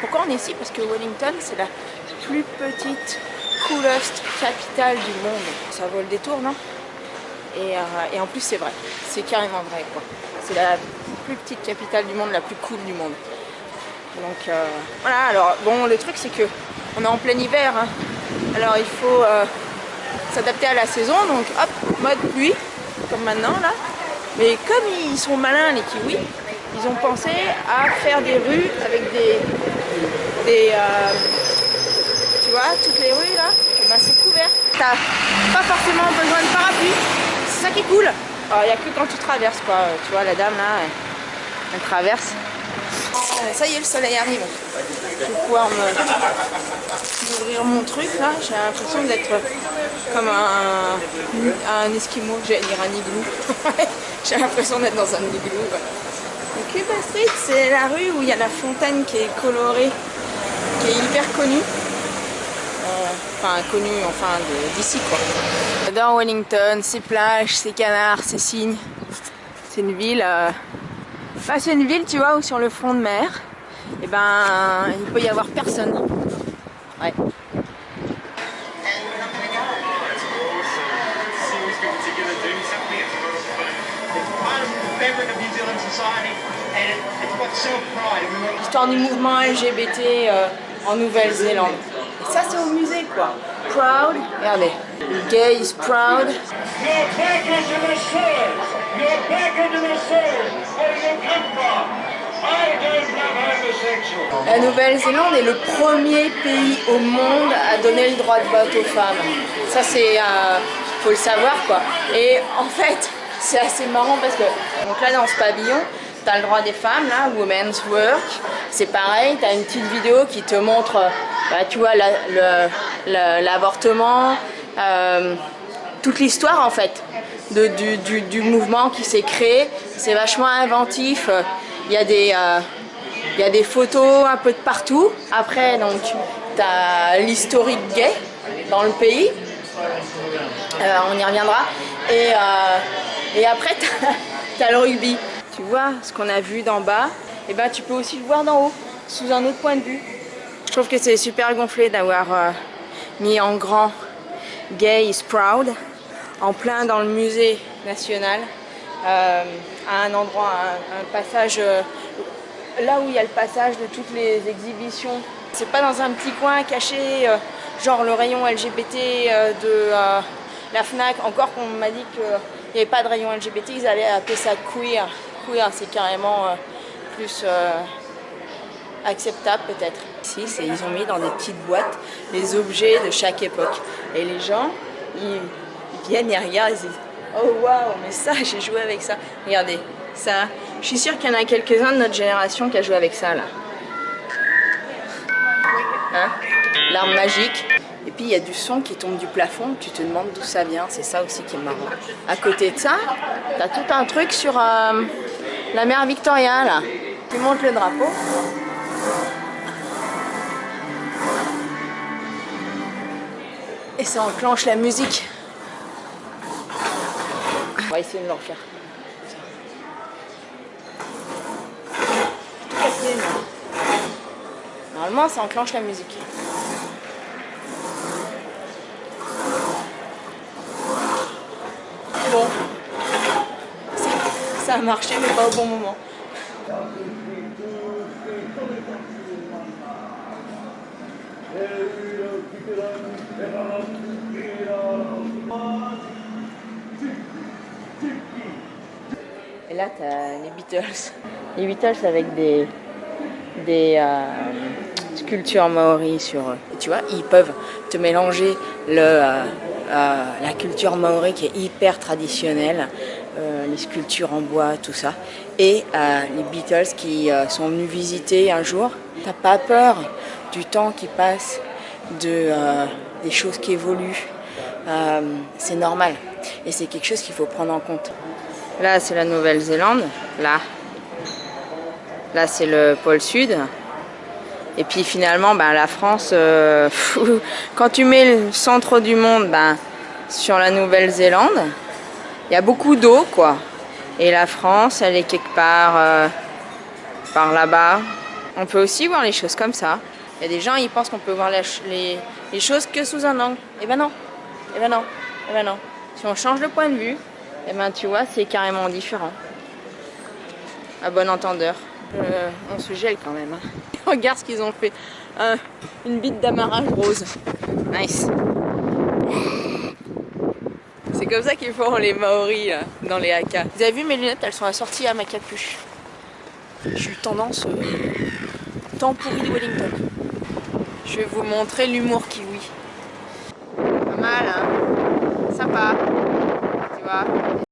Pourquoi on est ici? Parce que Wellington, c'est la plus petite, coolest capitale du monde. Ça vaut le détour, non? Et en plus, c'est vrai. C'est carrément vrai, quoi. C'est la plus petite capitale du monde, la plus cool du monde. Donc, voilà. Alors, bon, le truc, c'est que on est en plein hiver, hein. Alors, il faut s'adapter à la saison. Donc, hop, mode pluie, comme maintenant, là. Mais comme ils sont malins, les kiwis, ils ont pensé à faire des rues avec tu vois, toutes les rues là, et ben c'est couvert. T'as pas forcément besoin de parapluie, c'est ça qui est cool. Alors il n'y a que quand tu traverses quoi, tu vois la dame là, elle traverse. Ça y est, le soleil arrive. Je vais pouvoir m'ouvrir mon truc là, j'ai l'impression d'être comme un esquimau, j'allais dire un igloo. J'ai l'impression d'être dans un igloo. Donc Cuba Street, c'est la rue où il y a la fontaine qui est colorée, qui est hyper connue. Enfin connue d'ici quoi. J'adore Wellington, ses plages, ses canards, ses cygnes. C'est une ville, c'est une ville tu vois où sur le front de mer, et ben il peut y avoir personne. Ouais. L'histoire du mouvement LGBT en Nouvelle-Zélande. Et ça c'est au musée quoi. Proud, regardez. Gay is proud. La Nouvelle-Zélande est le premier pays au monde à donner le droit de vote aux femmes. Ça c'est, faut le savoir quoi. Et en fait, c'est assez marrant parce que donc là dans ce pavillon, tu as le droit des femmes, là, Women's Work, c'est pareil, tu as une petite vidéo qui te montre, tu vois, l'avortement, toute l'histoire en fait du mouvement qui s'est créé. C'est vachement inventif, il y a des photos un peu de partout. Après, donc, tu as l'historique gay dans le pays, on y reviendra, et après tu as le rugby. Tu vois ce qu'on a vu d'en bas, et ben tu peux aussi le voir d'en haut, sous un autre point de vue. Je trouve que c'est super gonflé d'avoir mis en grand Gay is Proud, en plein dans le musée national, à un endroit, un passage, là où il y a le passage de toutes les exhibitions. C'est pas dans un petit coin caché, genre le rayon LGBT de la Fnac, encore qu'on m'a dit qu'il n'y avait pas de rayon LGBT, ils allaient appeler ça queer. Queer, c'est carrément plus acceptable peut-être. Ici, ils ont mis dans des petites boîtes les objets de chaque époque. Et les gens, ils viennent et regardent et ils disent « Oh waouh, mais ça, j'ai joué avec ça. » Regardez, ça. Je suis sûre qu'il y en a quelques-uns de notre génération qui a joué avec ça là. Hein? L'arme magique. Et puis il y a du son qui tombe du plafond, tu te demandes d'où ça vient, c'est ça aussi qui est marrant. À côté de ça, t'as tout un truc sur la mer Victoria là. Tu montes le drapeau. Et ça enclenche la musique. On va essayer de le refaire. Tout cassé, normalement ça enclenche la musique. Bon, ça a marché mais pas au bon moment. Et là t'as les Beatles. Les Beatles avec des sculptures maoris sur eux. Et tu vois, ils peuvent te mélanger la culture maori qui est hyper traditionnelle, les sculptures en bois, tout ça, et les Beatles qui sont venus visiter un jour. T'as pas peur du temps qui passe, des choses qui évoluent, c'est normal. Et c'est quelque chose qu'il faut prendre en compte. Là, c'est la Nouvelle-Zélande, là c'est le pôle sud. Et puis finalement, la France, quand tu mets le centre du monde sur la Nouvelle-Zélande, il y a beaucoup d'eau, quoi. Et la France, elle est quelque part par là-bas. On peut aussi voir les choses comme ça. Il y a des gens, ils pensent qu'on peut voir les choses que sous un angle. Eh ben non, eh ben non, eh ben non. Si on change de point de vue, eh ben tu vois, c'est carrément différent. À bon entendeur. On se gèle quand même. Hein. Regarde ce qu'ils ont fait. Une bite d'amarrage rose. Nice. C'est comme ça qu'ils font les Maoris là, dans les haka. Vous avez vu mes lunettes, elles sont assorties à ma capuche. J'ai eu tendance temps pourri de Wellington. Je vais vous montrer l'humour kiwi. Pas mal hein. Sympa. Tu vois.